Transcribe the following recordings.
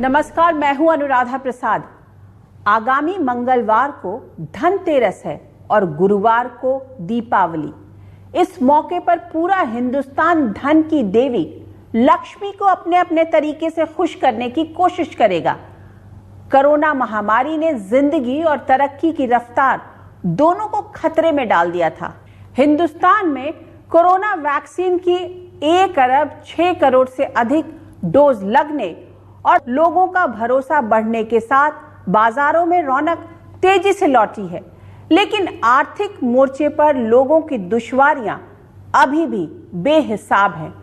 नमस्कार, मैं हूं अनुराधा प्रसाद। आगामी मंगलवार को धनतेरस है और गुरुवार को दीपावली। इस मौके पर पूरा हिंदुस्तान धन की देवी लक्ष्मी को अपने अपने तरीके से खुश करने की कोशिश करेगा। कोरोना महामारी ने जिंदगी और तरक्की की रफ्तार दोनों को खतरे में डाल दिया था। हिंदुस्तान में कोरोना वैक्सीन की 1 अरब 6 करोड़ से अधिक डोज लगने और लोगों का भरोसा बढ़ने के साथ बाजारों में रौनक तेजी से लौटी है। लेकिन आर्थिक मोर्चे पर लोगों की दुश्वारियां अभी भी बेहिसाब हैं।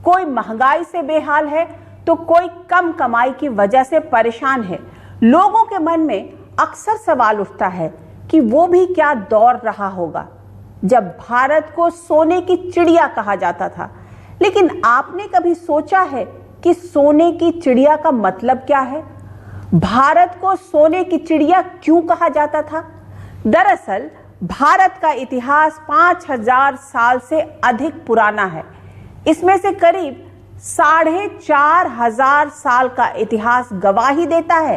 कोई महंगाई से बेहाल है तो कोई कम कमाई की वजह से परेशान है। लोगों के मन में अक्सर सवाल उठता है कि वो भी क्या दौर रहा होगा जब भारत को सोने की चिड़िया कहा जाता था। लेकिन आपने कभी सोचा है कि सोने की चिड़िया का मतलब क्या है? भारत को सोने की चिड़िया क्यों कहा जाता था? दरअसल भारत का इतिहास 5000 साल से अधिक पुराना है। इसमें से करीब 4500 साल का इतिहास गवाही देता है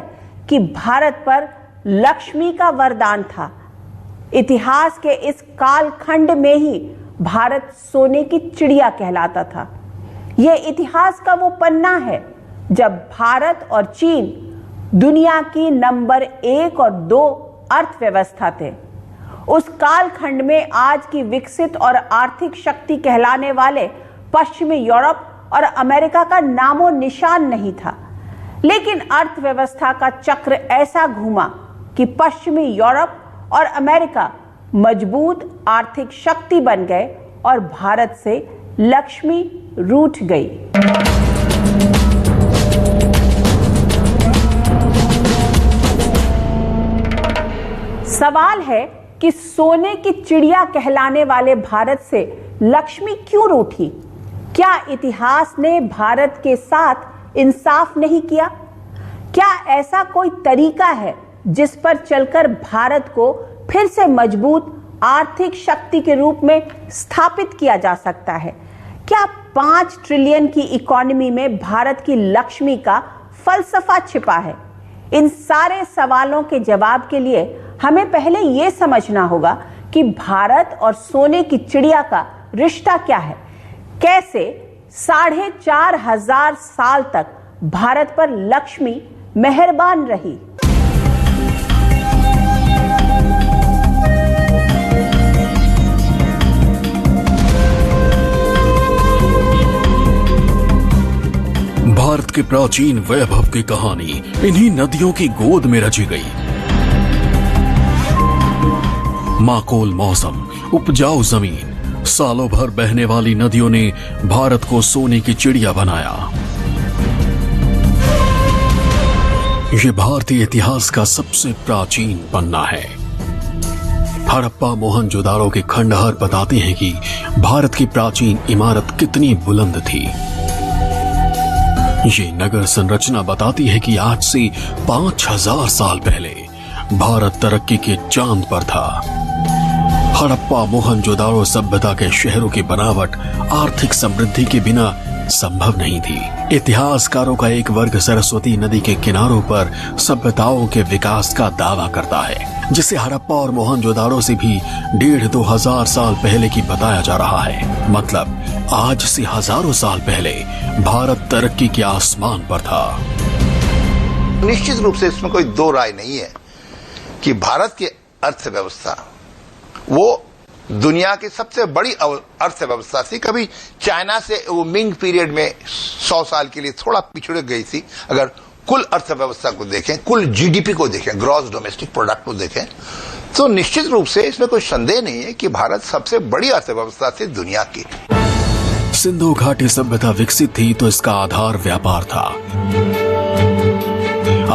कि भारत पर लक्ष्मी का वरदान था। इतिहास के इस कालखंड में ही भारत सोने की चिड़िया कहलाता था। यह इतिहास का वो पन्ना है जब भारत और चीन दुनिया की नंबर 1 और 2 अर्थव्यवस्था थे। उस कालखंड में आज की विकसित और आर्थिक शक्ति कहलाने वाले पश्चिमी यूरोप और अमेरिका का नामो निशान नहीं था। लेकिन अर्थव्यवस्था का चक्र ऐसा घूमा कि पश्चिमी यूरोप और अमेरिका मजबूत आर्थिक शक्ति बन गए और भारत से लक्ष्मी रूठ गई। सवाल है कि सोने की चिड़िया कहलाने वाले भारत से लक्ष्मी क्यों रूठी? क्या इतिहास ने भारत के साथ इंसाफ नहीं किया? क्या ऐसा कोई तरीका है जिस पर चलकर भारत को फिर से मजबूत आर्थिक शक्ति के रूप में स्थापित किया जा सकता है? क्या 5 ट्रिलियन की इकोनॉमी में भारत की लक्ष्मी का फलसफा छिपा है? इन सारे सवालों के जवाब के लिए हमें पहले यह समझना होगा कि भारत और सोने की चिड़िया का रिश्ता क्या है। कैसे 4500 साल तक भारत पर लक्ष्मी मेहरबान रही। भारत के प्राचीन वैभव की कहानी इन्हीं नदियों की गोद में रची गई। माकूल मौसम, उपजाऊ जमीन, सालों भर बहने वाली नदियों ने भारत को सोने की चिड़िया बनाया। यह भारतीय इतिहास का सबसे प्राचीन पन्ना है। हड़प्पा मोहनजोदाड़ो के खंडहर बताते हैं कि भारत की प्राचीन इमारत कितनी बुलंद थी। ये नगर संरचना बताती है कि आज से 5000 साल पहले भारत तरक्की के चांद पर था। हड़प्पा मोहनजोदाड़ो सभ्यता के शहरों की बनावट आर्थिक समृद्धि के बिना संभव नहीं थी। इतिहासकारों का एक वर्ग सरस्वती नदी के किनारों पर सभ्यताओं के विकास का दावा करता है, जिसे हड़प्पा और मोहनजोदाड़ो से भी 1500-2000 हजार साल पहले की बताया जा रहा है। मतलब आज से हजारों साल पहले भारत तरक्की के आसमान पर था। निश्चित रूप से इसमें कोई दो राय नहीं है कि भारत की अर्थव्यवस्था वो दुनिया की सबसे बड़ी अर्थव्यवस्था थी। कभी चाइना से वो मिंग पीरियड में 100 साल के लिए थोड़ा पिछड़ गई थी। अगर कुल अर्थव्यवस्था को देखें, कुल जीडीपी को देखें, ग्रॉस डोमेस्टिक प्रोडक्ट को देखें, तो निश्चित रूप से इसमें कोई संदेह नहीं है कि भारत सबसे बड़ी अर्थव्यवस्था थी दुनिया की। सिंधु घाटी सभ्यता विकसित थी तो इसका आधार व्यापार था।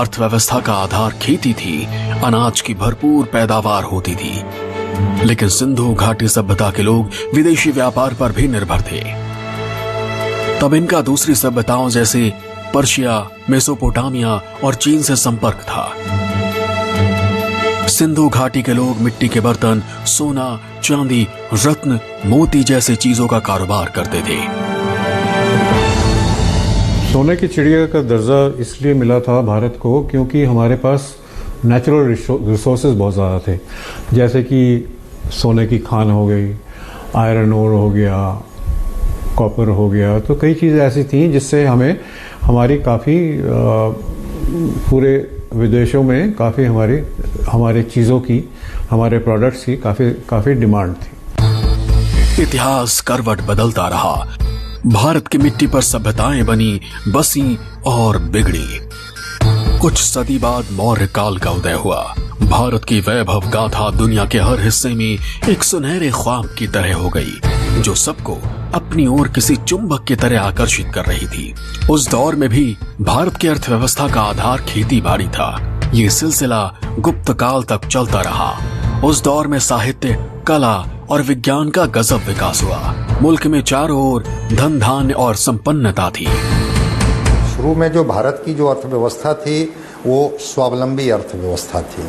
अर्थव्यवस्था का आधार खेती थी, अनाज की भरपूर पैदावार होती थी। लेकिन सिंधु घाटी सभ्यता के लोग विदेशी व्यापार पर भी निर्भर थे। तब इनका दूसरी सभ्यताओं जैसे पर्शिया, मेसोपोटामिया और चीन से संपर्क था। सिंधु घाटी के लोग मिट्टी के बर्तन, सोना, चांदी, रत्न, मोती जैसे चीजों का कारोबार करते थे। सोने की चिड़िया का दर्जा इसलिए मिला था भारत को क्योंकि हमारे पास नेचुरल रिसोर्सेज बहुत ज़्यादा थे, जैसे कि सोने की खान हो गई, आयरन ओर हो गया, कॉपर हो गया। तो कई चीज़ें ऐसी थी जिससे हमें हमारी काफ़ी पूरे विदेशों में काफ़ी हमारे चीज़ों की, हमारे प्रोडक्ट्स की काफ़ी डिमांड थी। इतिहास करवट बदलता रहा। भारत की मिट्टी पर सभ्यताएं बनी, बसी और बिगड़ी। कुछ सदी बाद मौर्य काल का उदय हुआ। भारत की वैभव गाथा दुनिया के हर हिस्से में एक सुनहरे ख्वाब की तरह हो गई, जो सबको अपनी ओर किसी चुंबक की तरह आकर्षित कर रही थी। उस दौर में भी भारत की अर्थव्यवस्था का आधार खेती बाड़ी था। ये सिलसिला गुप्त काल तक चलता रहा। उस दौर में साहित्य, कला और विज्ञान का गजब विकास हुआ। मुल्क में चारों ओर धन धान्य और संपन्नता थी। शुरू में जो भारत की जो अर्थव्यवस्था थी वो स्वावलंबी अर्थव्यवस्था थी,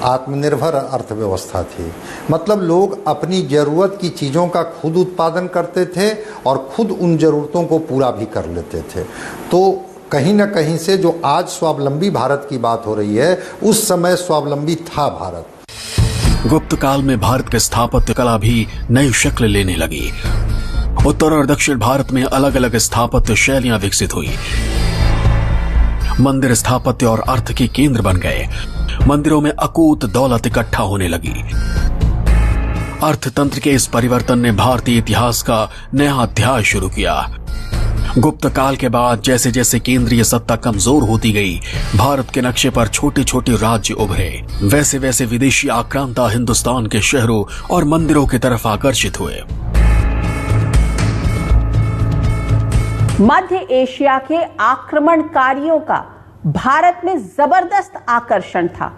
आत्मनिर्भर अर्थव्यवस्था थी। मतलब लोग अपनी ज़रूरत की चीज़ों का खुद उत्पादन करते थे और खुद उन ज़रूरतों को पूरा भी कर लेते थे। तो कहीं ना कहीं से जो आज स्वावलंबी भारत की बात हो रही है, उस समय स्वावलंबी था भारत। गुप्त काल में भारत की स्थापत्य कला भी नई शक्ल लेने लगी। उत्तर और दक्षिण भारत में अलग अलग स्थापत्य शैलियां विकसित हुई। मंदिर स्थापत्य और अर्थ के केंद्र बन गए। मंदिरों में अकूत दौलत इकट्ठा होने लगी। अर्थतंत्र के इस परिवर्तन ने भारतीय इतिहास का नया अध्याय शुरू किया। गुप्त काल के बाद जैसे जैसे केंद्रीय सत्ता कमजोर होती गई, भारत के नक्शे पर छोटे छोटे राज्य उभरे। वैसे वैसे विदेशी आक्रांता हिंदुस्तान के शहरों और मंदिरों की तरफ आकर्षित हुए। मध्य एशिया के आक्रमणकारियों का भारत में जबरदस्त आकर्षण था।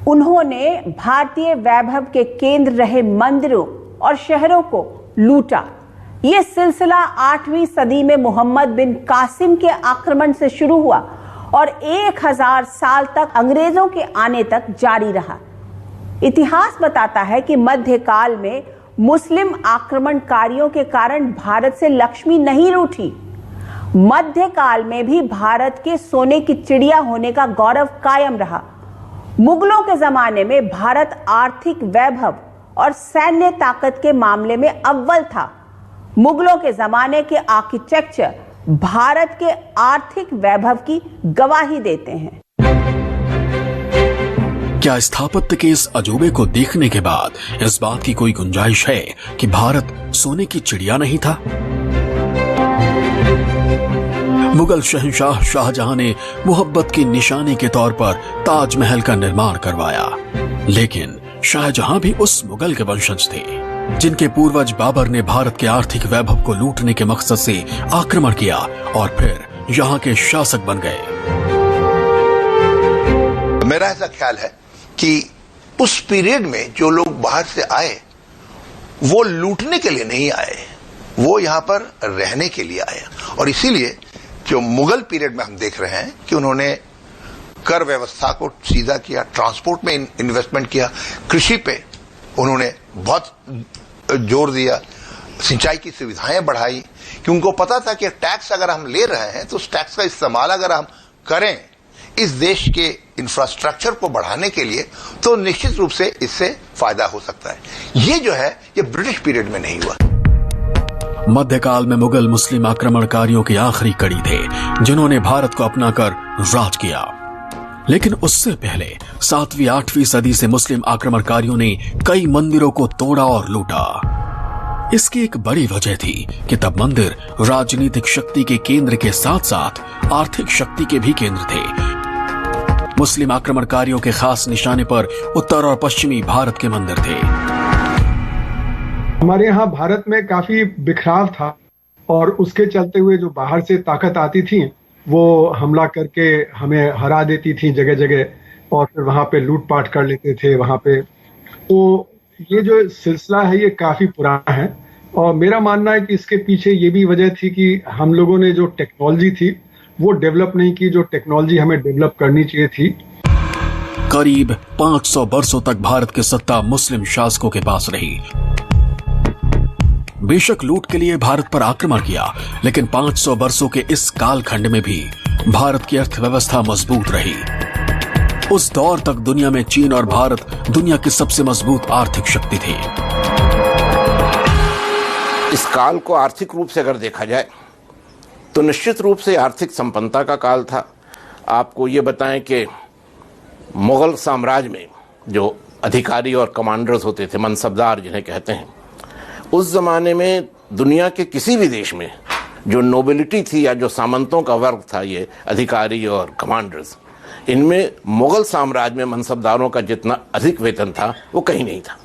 उन्होंने भारतीय वैभव के केंद्र रहे मंदिरों और शहरों को लूटा। यह सिलसिला 8वीं सदी में मोहम्मद बिन कासिम के आक्रमण से शुरू हुआ और 1000 साल तक अंग्रेजों के आने तक जारी रहा। इतिहास बताता है कि मध्यकाल में मुस्लिम आक्रमणकारियों के कारण भारत से लक्ष्मी नहीं रूठी। मध्यकाल में भी भारत के सोने की चिड़िया होने का गौरव कायम रहा। मुगलों के जमाने में भारत आर्थिक वैभव और सैन्य ताकत के मामले में अव्वल था। मुगलों के जमाने के आर्किटेक्चर भारत के आर्थिक वैभव की गवाही देते हैं। क्या स्थापत्य के इस अजूबे को देखने के बाद इस बात की कोई गुंजाइश है कि भारत सोने की चिड़िया नहीं था? मुगल शहंशाह शाहजहां ने मोहब्बत की निशानी के तौर पर ताजमहल का निर्माण करवाया, लेकिन शाहजहां भी उस मुगल के वंशज थे जिनके पूर्वज बाबर ने भारत के आर्थिक वैभव को लूटने के मकसद से आक्रमण किया और फिर यहाँ के शासक बन गए। मेरा ऐसा ख्याल है कि उस पीरियड में जो लोग बाहर से आए वो लूटने के लिए नहीं आए, वो यहां पर रहने के लिए आए। और इसीलिए जो मुगल पीरियड में हम देख रहे हैं कि उन्होंने कर व्यवस्था को सीधा किया, ट्रांसपोर्ट में इन्वेस्टमेंट किया, कृषि पे उन्होंने बहुत जोर दिया, सिंचाई की सुविधाएं बढ़ाई, कि उनको पता था कि टैक्स अगर हम ले रहे हैं तो उस टैक्स का इस्तेमाल अगर हम करें इस देश के इंफ्रास्ट्रक्चर को बढ़ाने के लिए तो निश्चित रूप से इससे फायदा हो सकता है। ये जो है ये ब्रिटिश पीरियड में नहीं हुआ। मध्यकाल में मुगल मुस्लिम आक्रमणकारियों की आखिरी कड़ी थे जिन्होंने भारत को अपनाकर राज किया। लेकिन उससे पहले 7वीं 8वीं सदी से मुस्लिम आक्रमणकारियों ने कई मंदिरों को तोड़ा और लूटा। इसकी एक बड़ी वजह थी कि तब मंदिर राजनीतिक शक्ति के केंद्र के साथ साथ आर्थिक शक्ति के भी केंद्र थे। मुस्लिम आक्रमणकारियों के खास निशाने पर उत्तर और पश्चिमी भारत के मंदिर थे। हमारे यहाँ भारत में काफी बिखराव था और उसके चलते हुए जो बाहर से ताकत आती थी वो हमला करके हमें हरा देती थी जगह जगह और फिर वहां पे लूटपाट कर लेते थे वहां पे। तो ये जो सिलसिला है ये काफी पुराना है और मेरा मानना है कि इसके पीछे ये भी वजह थी कि हम लोगों ने जो टेक्नोलॉजी थी वो डेवलप नहीं की, जो टेक्नोलॉजी हमें डेवलप करनी चाहिए थी। करीब 500 वर्षों तक भारत की सत्ता मुस्लिम शासकों के पास रही। बेशक लूट के लिए भारत पर आक्रमण किया, लेकिन 500 वर्षों के इस कालखंड में भी भारत की अर्थव्यवस्था मजबूत रही। उस दौर तक दुनिया में चीन और भारत दुनिया की सबसे मजबूत आर्थिक शक्ति थी। इस काल को आर्थिक रूप से अगर देखा जाए तो निश्चित रूप से आर्थिक संपन्नता का काल था। आपको ये बताएं कि मुगल साम्राज्य में जो अधिकारी और कमांडर्स होते थे, मनसबदार जिन्हें कहते हैं, उस जमाने में दुनिया के किसी भी देश में जो नोबिलिटी थी या जो सामंतों का वर्ग था, ये अधिकारी और कमांडर्स, इनमें मुगल साम्राज्य में मनसबदारों का जितना अधिक वेतन था वो कहीं नहीं था।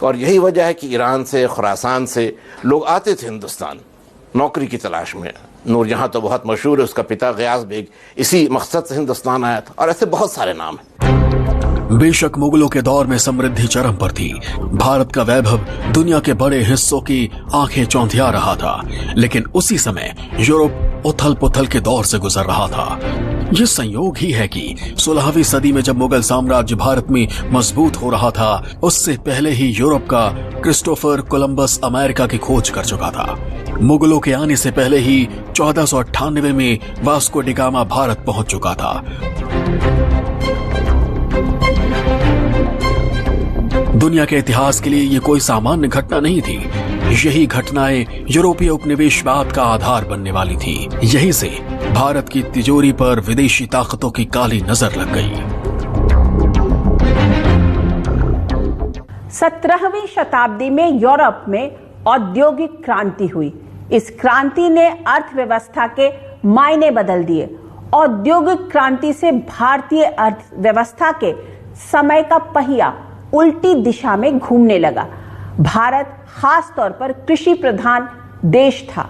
और यही वजह है कि ईरान से, खुरासान से लोग आते थे हिंदुस्तान नौकरी की तलाश में। नूरजहां तो बहुत मशहूर है, उसका पिता गयास बेग इसी मकसद से हिंदुस्तान आया था, और ऐसे बहुत सारे नाम हैं। बेशक मुगलों के दौर में समृद्धि चरम पर थी, भारत का वैभव दुनिया के बड़े हिस्सों की आंखें चौंधिया रहा था, लेकिन उसी समय यूरोप उथल पुथल के दौर से गुजर रहा था। ये संयोग ही है कि 16वीं सदी में जब मुगल साम्राज्य भारत में मजबूत हो रहा था, उससे पहले ही यूरोप का क्रिस्टोफर कोलंबस अमेरिका की खोज कर चुका था। मुगलों के आने से पहले ही 1498 में वास्को डी गामा भारत पहुंच चुका था। दुनिया के इतिहास के लिए ये कोई सामान्य घटना नहीं थी। यही घटनाएं यूरोपीय उपनिवेशवाद का आधार बनने वाली थी। यहीं से भारत की तिजोरी पर विदेशी ताकतों की काली नजर लग गई। 17वीं शताब्दी में यूरोप में औद्योगिक क्रांति हुई। इस क्रांति ने अर्थव्यवस्था के मायने बदल दिए। औद्योगिक क्रांति से भारतीय अर्थव्यवस्था के समय का पहिया उल्टी दिशा में घूमने लगा। भारत खास तौर पर कृषि प्रधान देश था।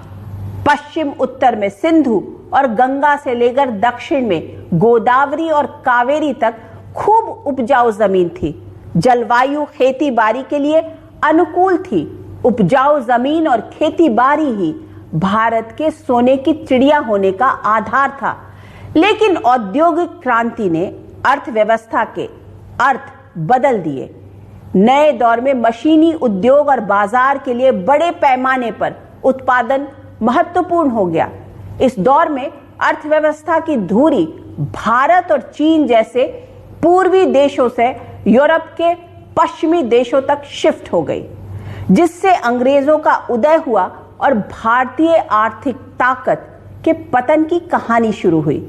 पश्चिम उत्तर में सिंधु और गंगा से लेकर दक्षिण में गोदावरी और कावेरी तक खूब उपजाऊ जमीन थी। जलवायु खेती बाड़ी के लिए अनुकूल थी। उपजाऊ जमीन और खेती बाड़ी ही भारत के सोने की चिड़िया होने का आधार था। लेकिन औद्योगिक क्रांति ने अर्थव्यवस्था के अर्थ बदल दिए। नए दौर में मशीनी उद्योग और बाजार के लिए बड़े पैमाने पर उत्पादन महत्वपूर्ण हो गया। इस दौर में अर्थव्यवस्था की धुरी भारत और चीन जैसे पूर्वी देशों से यूरोप के पश्चिमी देशों तक शिफ्ट हो गई, जिससे अंग्रेजों का उदय हुआ और भारतीय आर्थिक ताकत के पतन की कहानी शुरू हुई।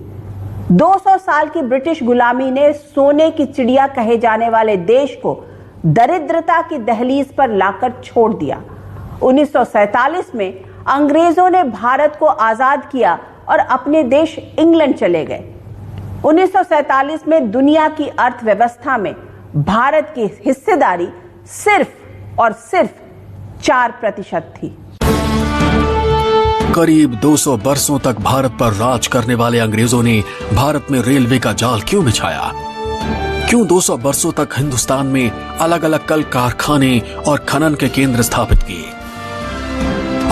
200 साल की ब्रिटिश गुलामी ने सोने की चिड़िया कहे जाने वाले देश को दरिद्रता की दहलीज पर लाकर छोड़ दिया। 1947 में अंग्रेजों ने भारत को आजाद किया और अपने देश इंग्लैंड चले गए। 1947 में दुनिया की अर्थव्यवस्था में भारत की हिस्सेदारी सिर्फ और सिर्फ 4% थी। करीब 200 वर्षों तक भारत पर राज करने वाले अंग्रेजों ने भारत में रेलवे का जाल क्यों बिछाया? क्यों 200 वर्षों तक हिंदुस्तान में अलग अलग कल कारखाने और खनन के केंद्र स्थापित किए?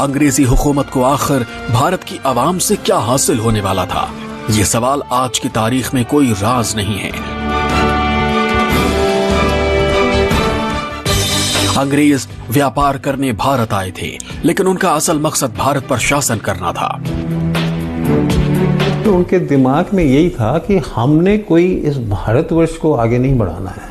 अंग्रेजी हुकूमत को आखिर भारत की आवाम से क्या हासिल होने वाला था? ये सवाल आज की तारीख में कोई राज नहीं है। अंग्रेज व्यापार करने भारत आए थे, लेकिन उनका असल मकसद भारत पर शासन करना था। तो उनके दिमाग में यही था कि हमने कोई इस भारतवर्ष को आगे नहीं बढ़ाना है।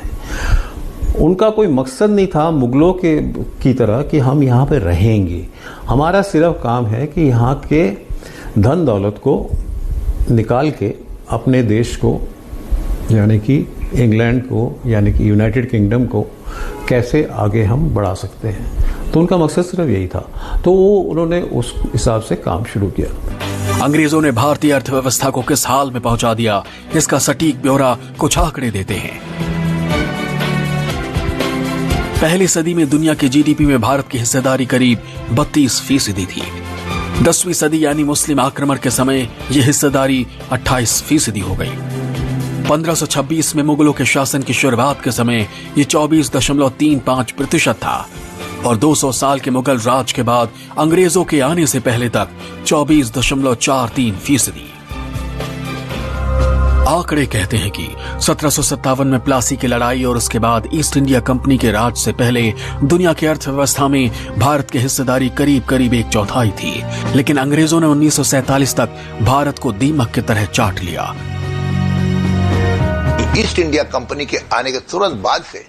उनका कोई मकसद नहीं था मुगलों की तरह कि हम यहाँ पे रहेंगे। हमारा सिर्फ काम है कि यहाँ के धन दौलत को निकाल के अपने देश को, यानी कि इंग्लैंड को, यानी कि यूनाइटेड किंगडम को कैसे आगे हम बढ़ा सकते हैं। तो उनका मकसद सिर्फ यही था। तो वो उन्होंने उस हिसाब से काम शुरू किया। अंग्रेजों ने भारतीय अर्थव्यवस्था को किस हाल में पहुंचा दिया, इसका सटीक ब्यौरा कुछ आंकड़े देते हैं। पहली सदी में दुनिया के जीडीपी में भारत की हिस्सेदारी करीब 32% थी। 10वीं सदी यानी मुस्लिम आक्रमण के समय यह हिस्सेदारी 28% हो गई। 1526 में मुगलों के शासन की शुरुआत के समय ये 24.35% था और 200 साल के मुगल राज के बाद अंग्रेजों के आने से पहले तक 24.43%। आंकड़े कहते हैं कि 1757 में प्लासी की लड़ाई और उसके बाद ईस्ट इंडिया कंपनी के राज से पहले दुनिया की अर्थव्यवस्था में भारत की हिस्सेदारी करीब करीब 1/4 थी, लेकिन अंग्रेजों ने 1947 तक भारत को दीमक की तरह चाट लिया। ईस्ट इंडिया कंपनी के आने के तुरंत बाद से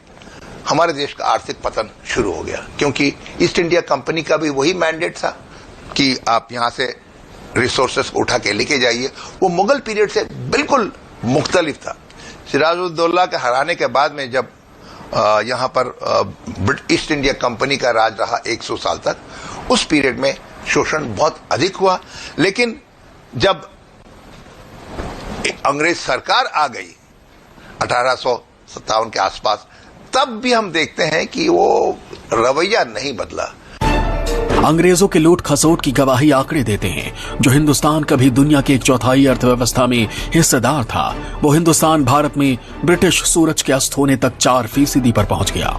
हमारे देश का आर्थिक पतन शुरू हो गया, क्योंकि ईस्ट इंडिया कंपनी का भी वही मैंडेट था कि आप यहां से रिसोर्सेस उठा के लेके जाइए। वो मुगल पीरियड से बिल्कुल मुख्तलिफ था। सिराजुद्दौला के हराने के बाद में जब यहां पर ईस्ट इंडिया कंपनी का राज रहा 100 साल तक, उस पीरियड में शोषण बहुत अधिक हुआ। लेकिन जब अंग्रेज सरकार आ गई 1857 के आसपास, तब भी हम देखते हैं कि वो रवैया नहीं बदला। अंग्रेजों के लूट खसोट की गवाही आंकड़े देते हैं। जो हिंदुस्तान कभी दुनिया की 1/4 अर्थव्यवस्था में हिस्सेदार था, वो हिंदुस्तान भारत में ब्रिटिश सूरज के अस्त होने तक 4% पर पहुंच गया।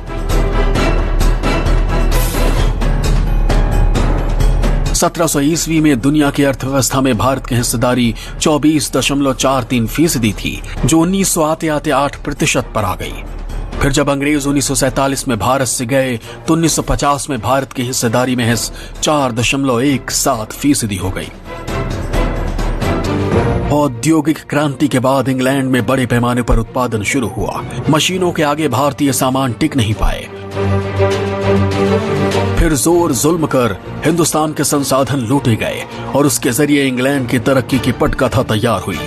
1700 ईस्वी में दुनिया की अर्थव्यवस्था में भारत की हिस्सेदारी 24.43% थी, जो 1900 आते आते 8% पर आ गई। फिर जब अंग्रेज 1947 में भारत से गए तो 1950 में भारत की हिस्सेदारी महज 4.17% हो गई। औद्योगिक क्रांति के बाद इंग्लैंड में बड़े पैमाने पर उत्पादन शुरू हुआ। मशीनों के आगे भारतीय सामान टिक नहीं पाए। फिर जोर जुल्म कर हिंदुस्तान के संसाधन लूटे गए और उसके जरिए इंग्लैंड की तरक्की की पटकथा तैयार हुई।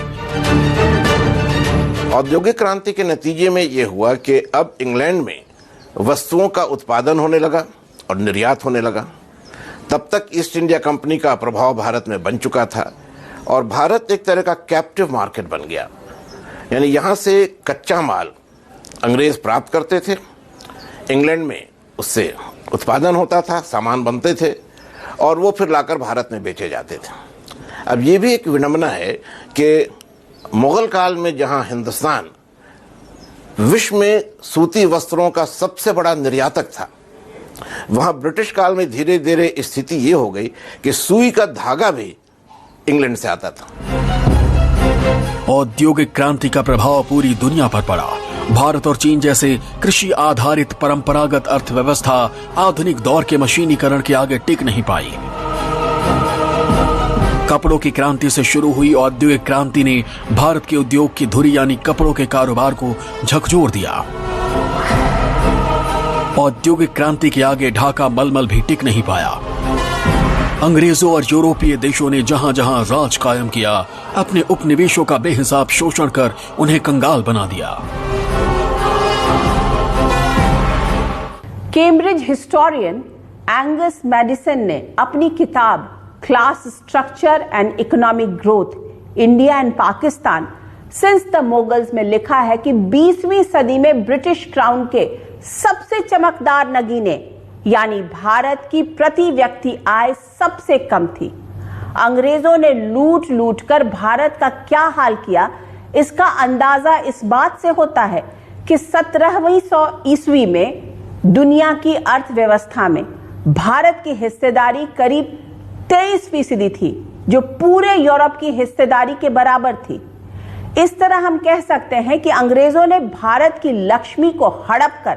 औद्योगिक क्रांति के नतीजे में यह हुआ कि अब इंग्लैंड में वस्तुओं का उत्पादन होने लगा और निर्यात होने लगा। तब तक ईस्ट इंडिया कंपनी का प्रभाव भारत में बन चुका था और भारत एक तरह का कैप्टिव मार्केट बन गया। यानी यहाँ से कच्चा माल अंग्रेज प्राप्त करते थे, इंग्लैंड में उससे उत्पादन होता था, सामान बनते थे और वो फिर लाकर भारत में बेचे जाते थे। अब ये भी एक विडंबना है कि मुगल काल में जहां हिंदुस्तान विश्व में सूती वस्त्रों का सबसे बड़ा निर्यातक था, वहां ब्रिटिश काल में धीरे धीरे स्थिति ये हो गई कि सुई का धागा भी इंग्लैंड से आता था। औद्योगिक क्रांति का प्रभाव पूरी दुनिया पर पड़ा। भारत और चीन जैसे कृषि आधारित परंपरागत अर्थव्यवस्था आधुनिक दौर के मशीनीकरण के आगे टिक नहीं पाई। कपड़ों की क्रांति से शुरू हुई औद्योगिक क्रांति ने भारत के उद्योग की धुरी यानी कपड़ों के कारोबार को झकझोर दिया। औद्योगिक क्रांति के आगे ढाका मलमल भी टिक नहीं पाया। अंग्रेजों और यूरोपीय देशों ने जहां जहां राज कायम किया, अपने उपनिवेशों का बेहिसाब शोषण कर उन्हें कंगाल बना दिया। कैम्ब्रिज हिस्टोरियन एंगस मैडिसन ने अपनी किताब class structure and economic growth India and Pakistan since the moguls में लिखा है कि 20वीं सदी में ब्रिटिश क्राउन के सबसे चमकदार नगीने यानी भारत की प्रति व्यक्ति आय सबसे कम थी। अंग्रेजों ने लूट लूट कर भारत का क्या हाल किया, इसका अंदाजा इस बात से होता है कि 17वीं ईस्वी में दुनिया की अर्थव्यवस्था में भारत की हिस्सेदारी करीब 23% थी, जो पूरे यूरोप की हिस्सेदारी के बराबर थी। इस तरह हम कह सकते हैं कि अंग्रेजों ने भारत की लक्ष्मी को हड़प कर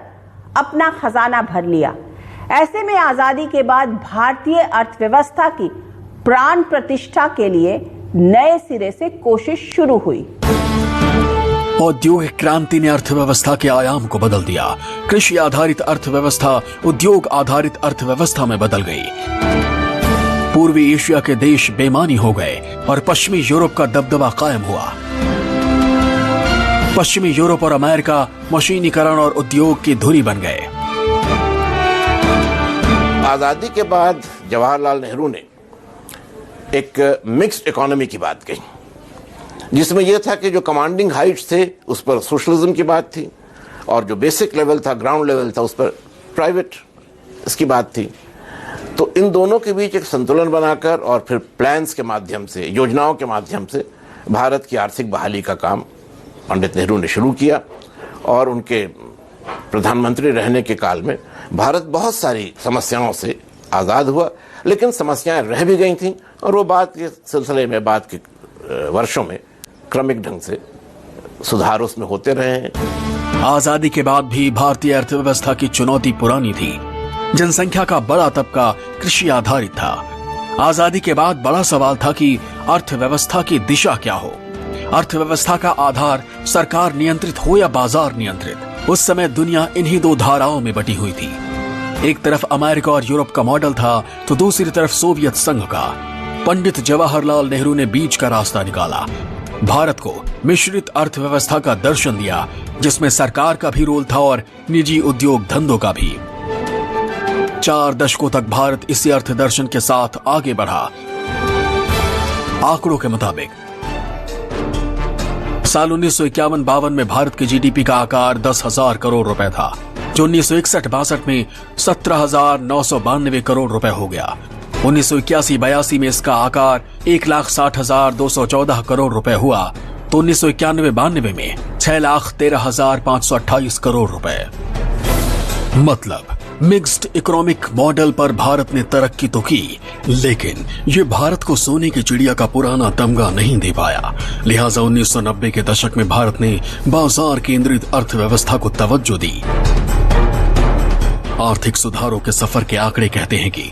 अपना खजाना भर लिया। ऐसे में आजादी के बाद भारतीय अर्थव्यवस्था की प्राण प्रतिष्ठा के लिए नए सिरे से कोशिश शुरू हुई। औद्योगिक क्रांति ने अर्थव्यवस्था के आयाम को बदल दिया। कृषि आधारित अर्थव्यवस्था उद्योग आधारित अर्थव्यवस्था में बदल गई। पूर्वी एशिया के देश बेईमानी हो गए और पश्चिमी यूरोप का दबदबा कायम हुआ। पश्चिमी यूरोप और अमेरिका मशीनीकरण और उद्योग की धुरी बन गए। आजादी के बाद जवाहरलाल नेहरू ने एक मिक्स्ड इकोनॉमी की बात कही, जिसमें यह था कि जो कमांडिंग हाइट्स थे उस पर सोशलिज्म की बात थी और जो बेसिक लेवल था, ग्राउंड लेवल था, उस पर प्राइवेट इसकी बात थी। तो इन दोनों के बीच एक संतुलन बनाकर और फिर प्लान्स के माध्यम से, योजनाओं के माध्यम से भारत की आर्थिक बहाली का काम पंडित नेहरू ने शुरू किया और उनके प्रधानमंत्री रहने के काल में भारत बहुत सारी समस्याओं से आज़ाद हुआ, लेकिन समस्याएं रह भी गई थीं और वो बाद के सिलसिले में, बाद के वर्षों में क्रमिक ढंग से सुधार उसमें होते रहे हैं। आजादी के बाद भी भारतीय अर्थव्यवस्था की चुनौती पुरानी थी। जनसंख्या का बड़ा तबका कृषि आधारित था। आजादी के बाद बड़ा सवाल था कि अर्थव्यवस्था की दिशा क्या हो। अर्थव्यवस्था का आधार सरकार नियंत्रित हो या बाजार नियंत्रित। उस समय दुनिया इन्हीं दो धाराओं में बटी हुई थी। एक तरफ अमेरिका और यूरोप का मॉडल था तो दूसरी तरफ सोवियत संघ का। पंडित जवाहरलाल नेहरू ने बीच का रास्ता निकाला, भारत को मिश्रित अर्थव्यवस्था का दर्शन दिया, जिसमें सरकार का भी रोल था और निजी उद्योग धंधों का भी। 4 दशकों तक भारत इसी अर्थ दर्शन के साथ आगे बढ़ा। आंकड़ों के मुताबिक साल 1951-52 में भारत की जीडीपी का आकार 10,000 करोड़ रुपए था, जो 1961-62 में 17,992 करोड़ रुपए हो गया। 1981-82 में इसका आकार 1,60,214 करोड़ रुपए हुआ तो 1991-92 में 6,13,528 करोड़ रुपए। मतलब मिक्स्ड इकोनॉमिक मॉडल पर भारत ने तरक्की तो की, लेकिन ये भारत को सोने की चिड़िया का पुराना तमगा नहीं दे पाया। लिहाजा 1990 के दशक में भारत ने बाजार केंद्रित अर्थव्यवस्था को तवज्जो दी। आर्थिक सुधारों के सफर के आंकड़े कहते हैं कि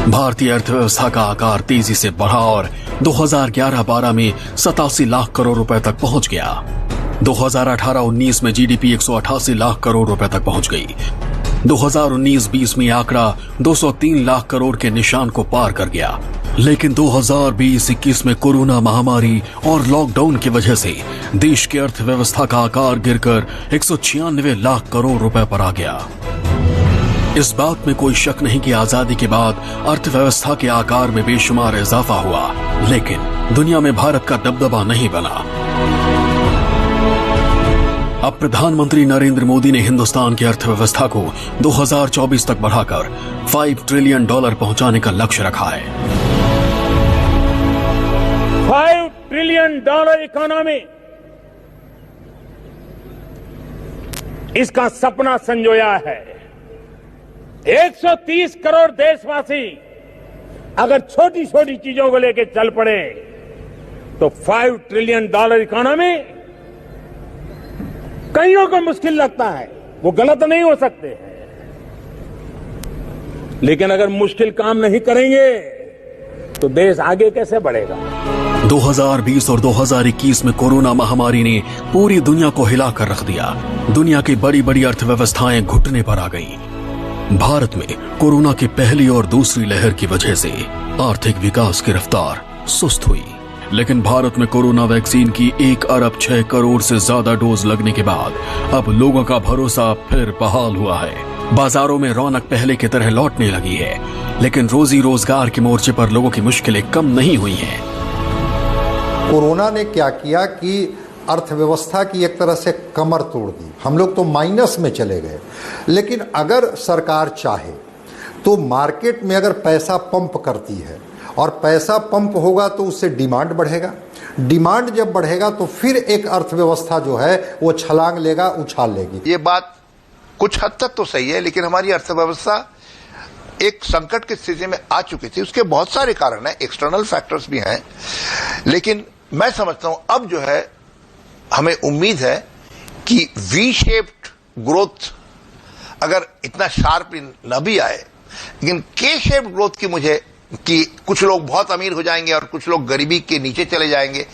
भारतीय अर्थव्यवस्था का आकार तेजी से बढ़ा और 2011-12 में 87 लाख करोड़ रुपए तक पहुंच गया। 2018-19 में जीडीपी 188 लाख करोड़ रुपए तक पहुंच गई। 2019-20 में आंकड़ा 203 लाख करोड़ के निशान को पार कर गया। लेकिन 2020-21 में कोरोना महामारी और लॉकडाउन की वजह से देश की अर्थव्यवस्था का आकार गिरकर 196 लाख करोड़ रुपए पर आ गया। इस बात में कोई शक नहीं कि आजादी के बाद अर्थव्यवस्था के आकार में बेशुमार इजाफा हुआ, लेकिन दुनिया में भारत का दबदबा नहीं बना। अब प्रधानमंत्री नरेंद्र मोदी ने हिंदुस्तान की अर्थव्यवस्था को 2024 तक बढ़ाकर $5 ट्रिलियन पहुंचाने का लक्ष्य रखा है। $5 ट्रिलियन इकोनॉमी, इसका सपना संजोया है। 130 करोड़ देशवासी अगर छोटी छोटी चीजों को लेकर चल पड़े तो $5 ट्रिलियन इकोनॉमी कईयों को मुश्किल लगता है, वो गलत नहीं हो सकते, लेकिन अगर मुश्किल काम नहीं करेंगे तो देश आगे कैसे बढ़ेगा। 2020 और 2021 में कोरोना महामारी ने पूरी दुनिया को हिलाकर रख दिया। दुनिया की बड़ी बड़ी अर्थव्यवस्थाएं घुटने पर आ गईं। भारत में कोरोना की पहली और दूसरी लहर की वजह से आर्थिक विकास की रफ्तार सुस्त हुई, लेकिन भारत में कोरोना वैक्सीन की 1 अरब 6 करोड़ से ज्यादा डोज लगने के बाद अब लोगों का भरोसा फिर बहाल हुआ है। बाजारों में रौनक पहले की तरह लौटने लगी है, लेकिन रोजी रोजगार के मोर्चे पर लोगों की मुश्किलें कम नहीं हुई हैं। कोरोना ने क्या किया कि अर्थव्यवस्था की एक तरह से कमर तोड़ दी। हम लोग तो माइनस में चले गए, लेकिन अगर सरकार चाहे तो मार्केट में अगर पैसा पंप करती है और पैसा पंप होगा तो उससे डिमांड बढ़ेगा। डिमांड जब बढ़ेगा तो फिर एक अर्थव्यवस्था जो है वो छलांग लेगा, उछाल लेगी। ये बात कुछ हद तक तो सही है, लेकिन हमारी अर्थव्यवस्था एक संकट की स्थिति में आ चुकी थी। उसके बहुत सारे कारण हैं, एक्सटर्नल फैक्टर्स भी हैं, लेकिन मैं समझता हूं अब जो है हमें उम्मीद है कि वी शेप्ड ग्रोथ अगर इतना शार्प न भी आए, लेकिन के शेप्ड ग्रोथ की मुझे कि कुछ लोग बहुत अमीर हो जाएंगे और कुछ लोग गरीबी के नीचे चले जाएंगे,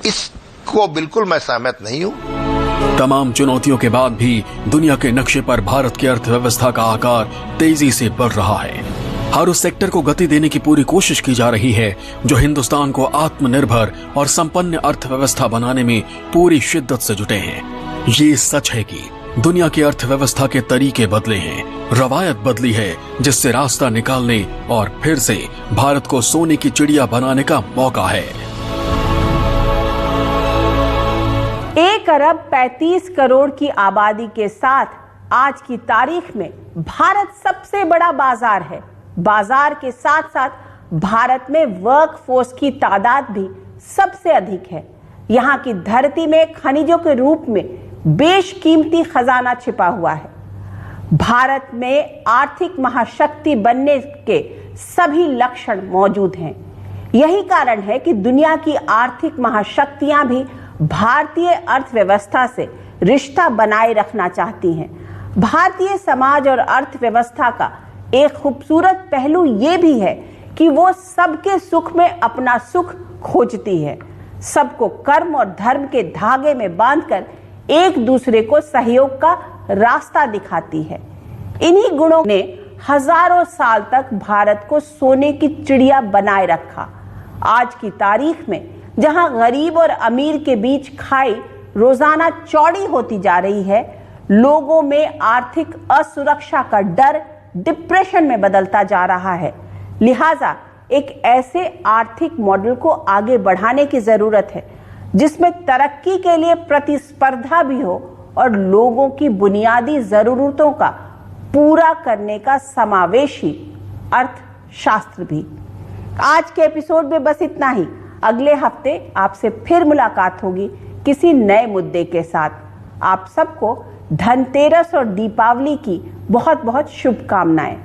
इसको बिल्कुल मैं सहमत नहीं हूं। तमाम चुनौतियों के बाद भी दुनिया के नक्शे पर भारत की अर्थव्यवस्था का आकार तेजी से बढ़ रहा है। हर उस सेक्टर को गति देने की पूरी कोशिश की जा रही है जो हिंदुस्तान को आत्मनिर्भर और संपन्न अर्थव्यवस्था बनाने में पूरी शिद्दत से जुटे हैं। ये सच है कि दुनिया की अर्थव्यवस्था के तरीके बदले हैं, रवायत बदली है, जिससे रास्ता निकालने और फिर से भारत को सोने की चिड़िया बनाने का मौका है। 1 अरब 35 करोड़ की आबादी के साथ आज की तारीख में भारत सबसे बड़ा बाजार है। बाजार के साथ साथ भारत में वर्कफोर्स की तादाद भी सबसे अधिक है। यहाँ की धरती में खनिजों के रूप में बेशकीमती खजाना छिपा हुआ है। भारत में आर्थिक महाशक्ति बनने के सभी लक्षण मौजूद हैं। यही कारण है कि दुनिया की आर्थिक महाशक्तियां भी भारतीय अर्थव्यवस्था से रिश्ता बनाए रखना चाहती हैं। भारतीय समाज और अर्थव्यवस्था का एक खूबसूरत पहलू ये भी है कि वो सबके सुख में अपना सुख खोजती है, सबको कर्म और धर्म के धागे में बांधकर एक दूसरे को सहयोग का रास्ता दिखाती है। इन्हीं गुणों ने हजारों साल तक भारत को सोने की चिड़िया बनाए रखा। आज की तारीख में जहां गरीब और अमीर के बीच खाई रोजाना चौड़ी होती जा रही है, लोगों में आर्थिक असुरक्षा का डर डिप्रेशन में बदलता जा रहा है। लिहाजा एक ऐसे आर्थिक मॉडल को आगे बढ़ाने की जरूरत है जिसमें तरक्की के लिए प्रतिस्पर्धा भी हो और लोगों की बुनियादी जरूरतों का पूरा करने का समावेशी अर्थशास्त्र भी। आज के एपिसोड में बस इतना ही। अगले हफ्ते आपसे फिर मुलाकात होगी किसी नए मुद्दे के साथ। आप सबको धनतेरस और दीपावली की बहुत बहुत शुभकामनाएं।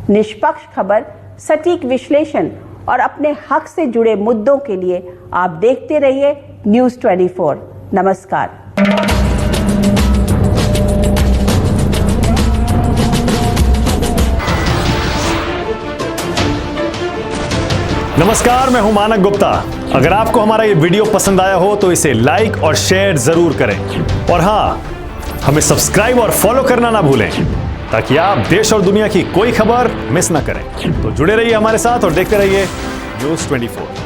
निष्पक्ष खबर, सटीक विश्लेषण और अपने हक से जुड़े मुद्दों के लिए आप देखते रहिए न्यूज़ 24। नमस्कार। नमस्कार, मैं हूं मानक गुप्ता। अगर आपको हमारा ये वीडियो पसंद आया हो तो इसे लाइक और शेयर जरूर करें और हाँ, हमें सब्सक्राइब और फॉलो करना ना भूलें ताकि आप देश और दुनिया की कोई खबर मिस ना करें। तो जुड़े रहिए हमारे साथ और देखते रहिए न्यूज़ 24।